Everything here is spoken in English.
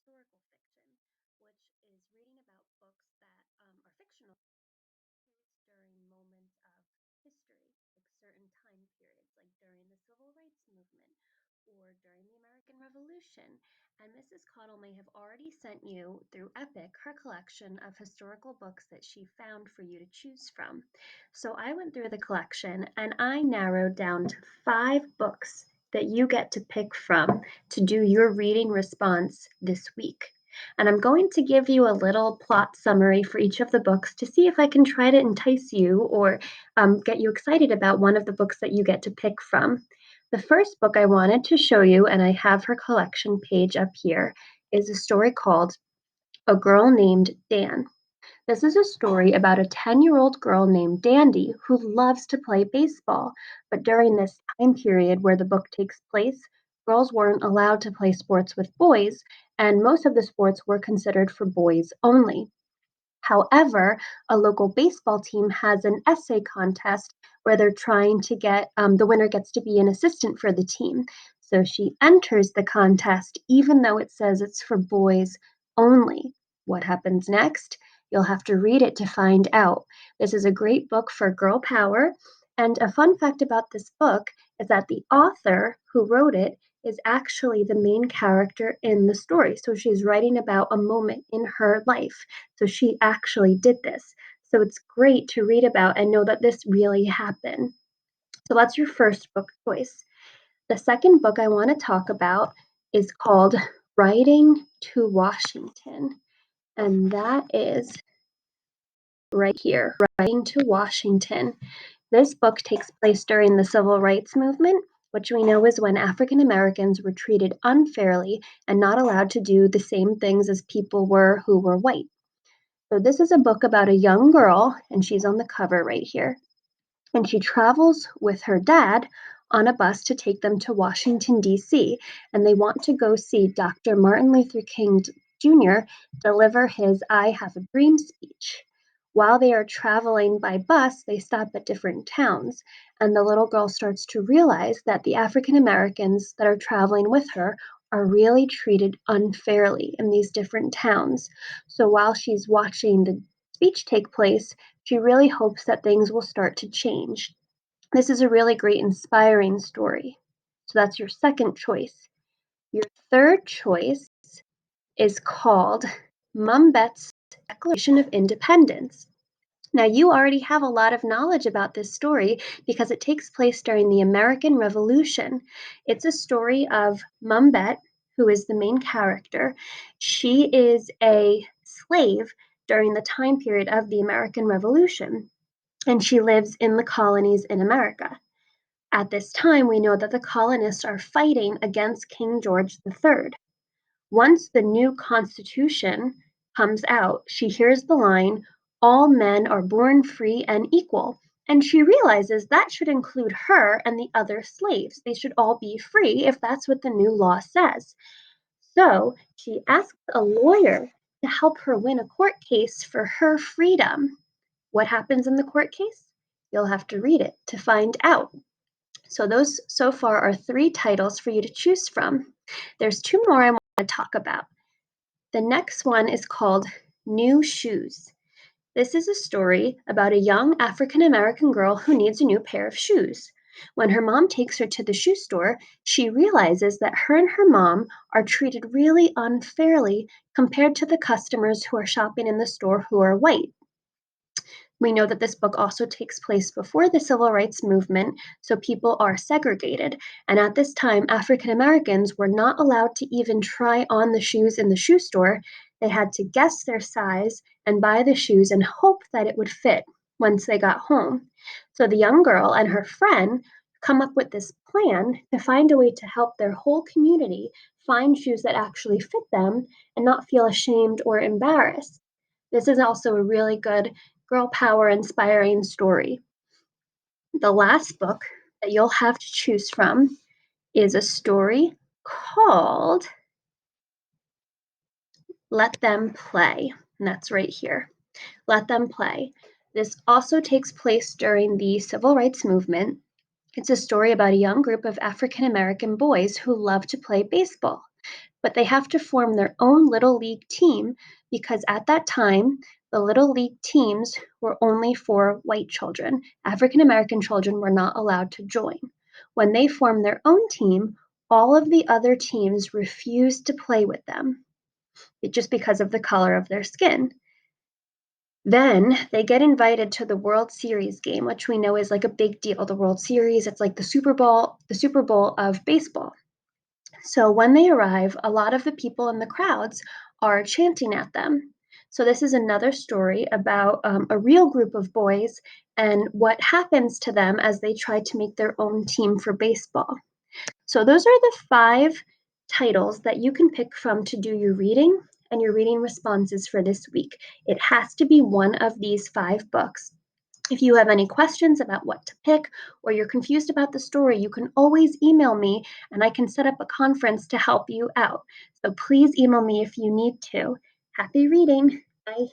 historical fiction, which is reading about books that are fictional during moments of history, like certain time periods, like during the Civil Rights Movement or during the American Revolution. And Mrs. Cottle may have already sent you through Epic her collection of historical books that she found for you to choose from. So I went through the collection and I narrowed down to 5 books that you get to pick from to do your reading response this week. And I'm going to give you a little plot summary for each of the books to see if I can try to entice you or get you excited about one of the books that you get to pick from. The first book I wanted to show you, and I have her collection page up here, is a story called A Girl Named Dan. This is a story about a 10-year-old girl named Dandy who loves to play baseball. But during this time period where the book takes place, girls weren't allowed to play sports with boys, and most of the sports were considered for boys only. However, a local baseball team has an essay contest where they're trying to get the winner gets to be an assistant for the team. So she enters the contest even though it says it's for boys only. What happens next? You'll have to read it to find out. This is a great book for girl power. And a fun fact about this book is that the author who wrote it is actually the main character in the story. So she's writing about a moment in her life. So she actually did this. So it's great to read about and know that this really happened. So that's your first book choice. The second book I want to talk about is called Writing to Washington. And that is right here, Writing to Washington. This book takes place during the Civil Rights Movement, which we know is when African Americans were treated unfairly and not allowed to do the same things as people were who were white. So this is a book about a young girl, and she's on the cover right here. And she travels with her dad on a bus to take them to Washington, D.C., and they want to go see Dr. Martin Luther King Jr. deliver his I Have a Dream speech. While they are traveling by bus, they stop at different towns, and the little girl starts to realize that the African Americans that are traveling with her are really treated unfairly in these different towns. So while she's watching the speech take place, she really hopes that things will start to change. This is a really great, inspiring story. So that's your second choice. Your third choice is called Mumbs' Declaration of Independence. Now, you already have a lot of knowledge about this story because it takes place during the American Revolution. It's a story of Mumbet, who is the main character. She is a slave during the time period of the American Revolution, and she lives in the colonies in America. At this time, we know that the colonists are fighting against King George III. Once the new Constitution comes out, she hears the line, "All men are born free and equal." And she realizes that should include her and the other slaves. They should all be free if that's what the new law says. So she asks a lawyer to help her win a court case for her freedom. What happens in the court case? You'll have to read it to find out. So those so far are 3 titles for you to choose from. There's 2 more I want to talk about. The next one is called New Shoes. This is a story about a young African American girl who needs a new pair of shoes. When her mom takes her to the shoe store, she realizes that her and her mom are treated really unfairly compared to the customers who are shopping in the store who are white. We know that this book also takes place before the Civil Rights Movement, so people are segregated. And at this time, African Americans were not allowed to even try on the shoes in the shoe store. They had to guess their size and buy the shoes and hope that it would fit once they got home. So the young girl and her friend come up with this plan to find a way to help their whole community find shoes that actually fit them and not feel ashamed or embarrassed. This is also a really good girl power inspiring story. The last book that you'll have to choose from is a story called Let Them Play. And that's right here. Let Them Play. This also takes place during the Civil Rights Movement. It's a story about a young group of African American boys who love to play baseball. but they have to form their own little league team because at that time, the little league teams were only for white children. African American children were not allowed to join. When they formed their own team, all of the other teams refused to play with them just because of the color of their skin. Then they get invited to the World Series game, which we know is like a big deal. The World Series, it's like the Super Bowl of baseball. So when they arrive, a lot of the people in the crowds are chanting at them. So this is another story about a real group of boys and what happens to them as they try to make their own team for baseball. So those are the 5 titles that you can pick from to do your reading and your reading responses for this week. It has to be one of these 5 books. If you have any questions about what to pick or you're confused about the story, you can always email me and I can set up a conference to help you out. So please email me if you need to. Happy reading. Bye.